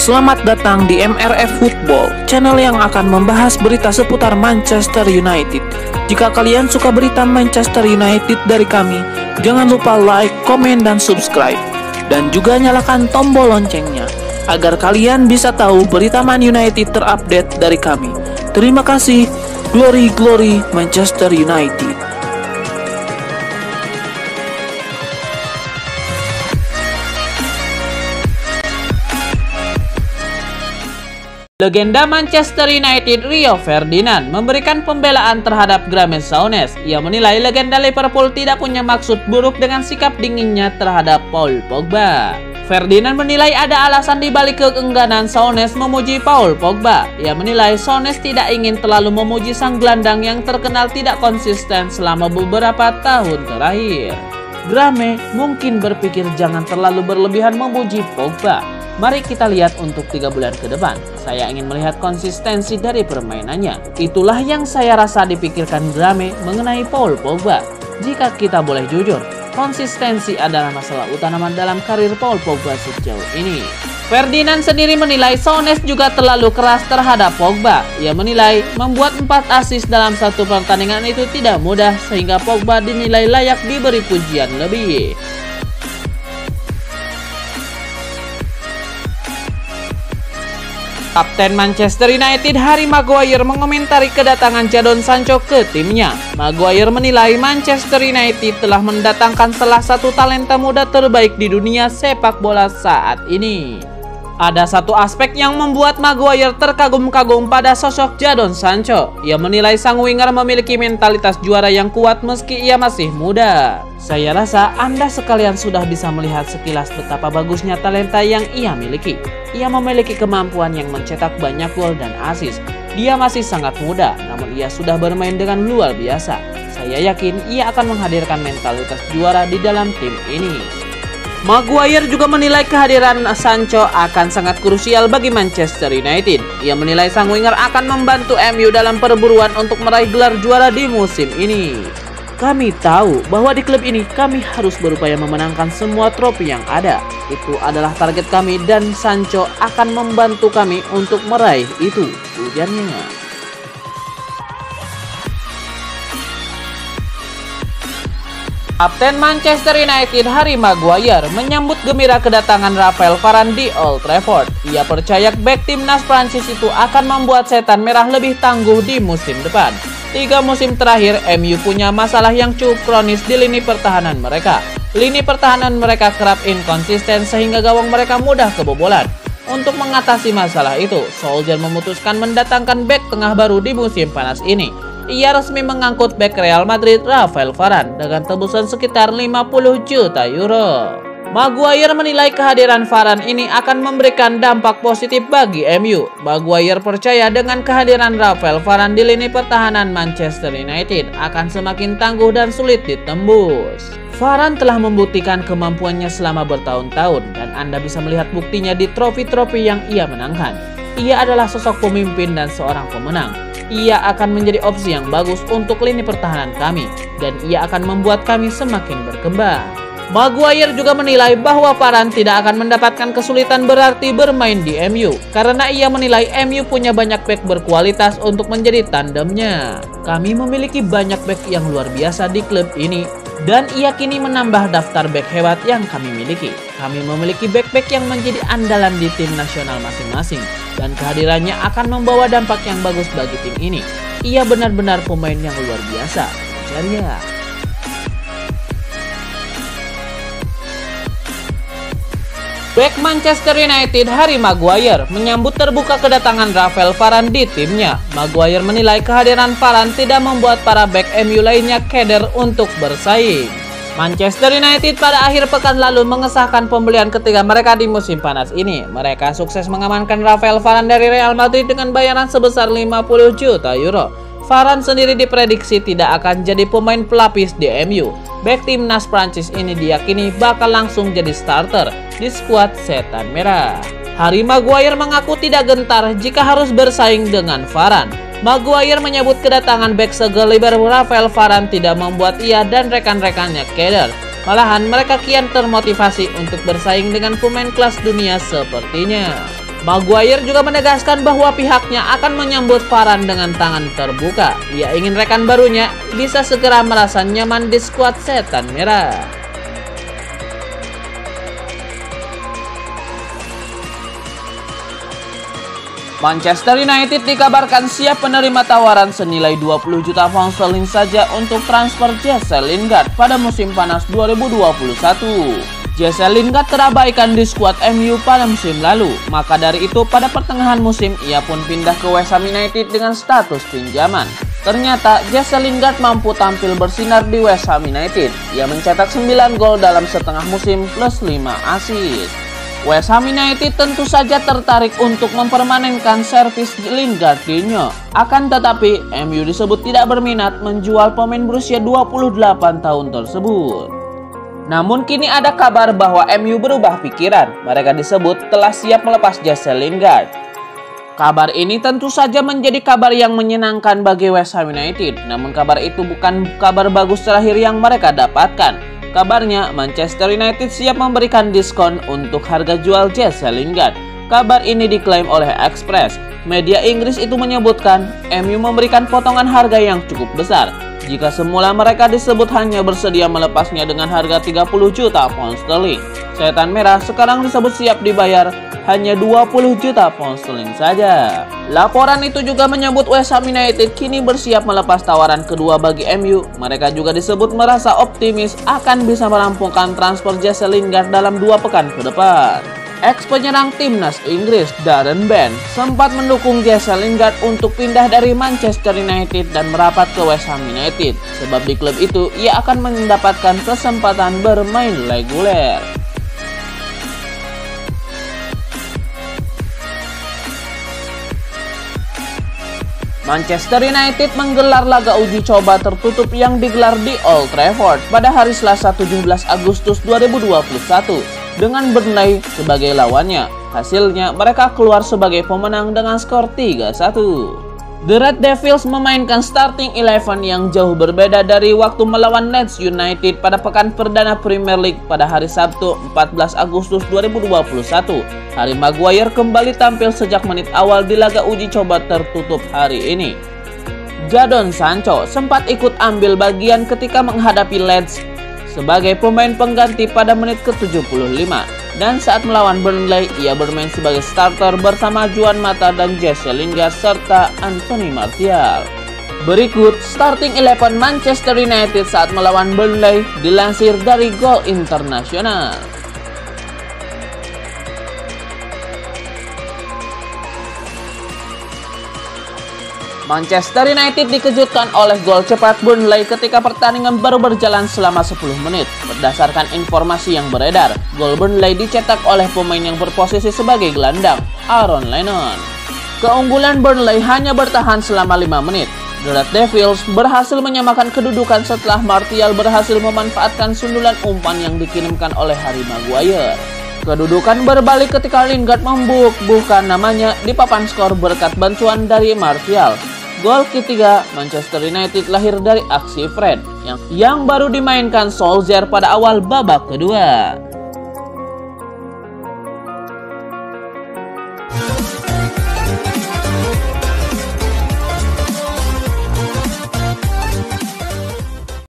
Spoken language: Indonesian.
Selamat datang di MRF Football, channel yang akan membahas berita seputar Manchester United. Jika kalian suka berita Manchester United dari kami, jangan lupa like, komen, dan subscribe. Dan juga nyalakan tombol loncengnya, agar kalian bisa tahu berita Man United terupdate dari kami. Terima kasih, Glory Glory Manchester United. Legenda Manchester United Rio Ferdinand memberikan pembelaan terhadap Graeme Souness. Ia menilai legenda Liverpool tidak punya maksud buruk dengan sikap dinginnya terhadap Paul Pogba. Ferdinand menilai ada alasan dibalik keengganan Souness memuji Paul Pogba. Ia menilai Souness tidak ingin terlalu memuji sang gelandang yang terkenal tidak konsisten selama beberapa tahun terakhir. Graeme mungkin berpikir jangan terlalu berlebihan memuji Pogba. Mari kita lihat untuk 3 bulan ke depan. Saya ingin melihat konsistensi dari permainannya. Itulah yang saya rasa dipikirkan Graeme mengenai Paul Pogba. Jika kita boleh jujur, konsistensi adalah masalah utama dalam karir Paul Pogba sejauh ini. Ferdinand sendiri menilai Souness juga terlalu keras terhadap Pogba. Ia menilai membuat 4 assist dalam satu pertandingan itu tidak mudah, sehingga Pogba dinilai layak diberi pujian lebih. Kapten Manchester United Harry Maguire mengomentari kedatangan Jadon Sancho ke timnya. Maguire menilai Manchester United telah mendatangkan salah satu talenta muda terbaik di dunia sepak bola saat ini. Ada satu aspek yang membuat Maguire terkagum-kagum pada sosok Jadon Sancho. Ia menilai sang winger memiliki mentalitas juara yang kuat meski ia masih muda. Saya rasa Anda sekalian sudah bisa melihat sekilas betapa bagusnya talenta yang ia miliki. Ia memiliki kemampuan yang mencetak banyak gol dan assist. Dia masih sangat muda, namun ia sudah bermain dengan luar biasa. Saya yakin ia akan menghadirkan mentalitas juara di dalam tim ini. Maguire juga menilai kehadiran Sancho akan sangat krusial bagi Manchester United. Ia menilai sang winger akan membantu MU dalam perburuan untuk meraih gelar juara di musim ini. Kami tahu bahwa di klub ini kami harus berupaya memenangkan semua trofi yang ada. Itu adalah target kami dan Sancho akan membantu kami untuk meraih itu, ujarnya. Kapten Manchester United Harry Maguire menyambut gembira kedatangan Raphael Varane di Old Trafford. Ia percaya bek timnas Prancis itu akan membuat setan merah lebih tangguh di musim depan. 3 musim terakhir, MU punya masalah yang cukup kronis di lini pertahanan mereka. Lini pertahanan mereka kerap inkonsisten sehingga gawang mereka mudah kebobolan. Untuk mengatasi masalah itu, Solskjaer memutuskan mendatangkan bek tengah baru di musim panas ini. Ia resmi mengangkut bek Real Madrid Raphael Varane dengan tebusan sekitar 50 juta euro. Maguire menilai kehadiran Varane ini akan memberikan dampak positif bagi MU. Maguire percaya dengan kehadiran Raphael Varane di lini pertahanan Manchester United akan semakin tangguh dan sulit ditembus. Varane telah membuktikan kemampuannya selama bertahun-tahun dan Anda bisa melihat buktinya di trofi-trofi yang ia menangkan. Ia adalah sosok pemimpin dan seorang pemenang. Ia akan menjadi opsi yang bagus untuk lini pertahanan kami dan ia akan membuat kami semakin berkembang. Maguire juga menilai bahwa Varane tidak akan mendapatkan kesulitan berarti bermain di MU karena ia menilai MU punya banyak bek berkualitas untuk menjadi tandemnya. Kami memiliki banyak bek yang luar biasa di klub ini dan ia kini menambah daftar bek hebat yang kami miliki. Kami memiliki bek-bek yang menjadi andalan di tim nasional masing-masing dan kehadirannya akan membawa dampak yang bagus bagi tim ini. Ia benar-benar pemain yang luar biasa, ujarnya. Bek Manchester United Harry Maguire menyambut terbuka kedatangan Raphael Varane di timnya. Maguire menilai kehadiran Varane tidak membuat para bek MU lainnya keder untuk bersaing. Manchester United pada akhir pekan lalu mengesahkan pembelian ketiga mereka di musim panas ini. Mereka sukses mengamankan Raphael Varane dari Real Madrid dengan bayaran sebesar 50 juta euro. Varane sendiri diprediksi tidak akan jadi pemain pelapis di MU. Bek timnas Prancis ini diyakini bakal langsung jadi starter di skuad setan merah. Harry Maguire mengaku tidak gentar jika harus bersaing dengan Varane. Maguire menyebut kedatangan bek segeliber Raphael Varane tidak membuat ia dan rekan-rekannya keder. Malahan mereka kian termotivasi untuk bersaing dengan pemain kelas dunia sepertinya. Maguire juga menegaskan bahwa pihaknya akan menyambut Varane dengan tangan terbuka. Ia ingin rekan barunya bisa segera merasa nyaman di skuad Setan Merah. Manchester United dikabarkan siap menerima tawaran senilai 20 juta pound sterling saja untuk transfer Jesse Lingard pada musim panas 2021. Jesse Lingard terabaikan di skuad MU pada musim lalu, maka dari itu pada pertengahan musim ia pun pindah ke West Ham United dengan status pinjaman. Ternyata Jesse Lingard mampu tampil bersinar di West Ham United. Ia mencetak 9 gol dalam setengah musim plus 5 assist. West Ham United tentu saja tertarik untuk mempermanenkan servis Lingardinho. Akan tetapi MU disebut tidak berminat menjual pemain berusia 28 tahun tersebut. Namun kini ada kabar bahwa MU berubah pikiran. Mereka disebut telah siap melepas Jesse Lingard. Kabar ini tentu saja menjadi kabar yang menyenangkan bagi West Ham United. Namun kabar itu bukan kabar bagus terakhir yang mereka dapatkan. Kabarnya Manchester United siap memberikan diskon untuk harga jual Jesse Lingard. Kabar ini diklaim oleh Express. Media Inggris itu menyebutkan MU memberikan potongan harga yang cukup besar. Jika semula mereka disebut hanya bersedia melepasnya dengan harga 30 juta pound sterling, Setan Merah sekarang disebut siap dibayar hanya 20 juta pound sterling saja. Laporan itu juga menyebut West Ham United kini bersiap melepas tawaran kedua bagi MU. Mereka juga disebut merasa optimis akan bisa merampungkan transfer Jesse Lingard dalam 2 pekan ke depan. Ex-penyerang timnas Inggris Darren Bent sempat mendukung Jesse Lingard untuk pindah dari Manchester United dan merapat ke West Ham United. Sebab di klub itu ia akan mendapatkan kesempatan bermain reguler. Manchester United menggelar laga uji coba tertutup yang digelar di Old Trafford pada hari Selasa 17 Agustus 2021 dengan Burnley sebagai lawannya. Hasilnya mereka keluar sebagai pemenang dengan skor 3-1. The Red Devils memainkan starting 11 yang jauh berbeda dari waktu melawan Leeds United pada pekan perdana Premier League pada hari Sabtu 14 Agustus 2021. Harry Maguire kembali tampil sejak menit awal di laga uji coba tertutup hari ini. Jadon Sancho sempat ikut ambil bagian ketika menghadapi Leeds sebagai pemain pengganti pada menit ke-75. Dan saat melawan Burnley, ia bermain sebagai starter bersama Juan Mata dan Jesse Lingard serta Anthony Martial. Berikut starting 11 Manchester United saat melawan Burnley dilansir dari Goal International. Manchester United dikejutkan oleh gol cepat Burnley ketika pertandingan baru berjalan selama 10 menit. Berdasarkan informasi yang beredar, gol Burnley dicetak oleh pemain yang berposisi sebagai gelandang, Aaron Lennon. Keunggulan Burnley hanya bertahan selama 5 menit. The Red Devils berhasil menyamakan kedudukan setelah Martial berhasil memanfaatkan sundulan umpan yang dikirimkan oleh Harry Maguire. Kedudukan berbalik ketika Lingard membubuhkan namanya di papan skor berkat bantuan dari Martial. Gol ketiga Manchester United lahir dari aksi Fred yang baru dimainkan Solskjaer pada awal babak kedua.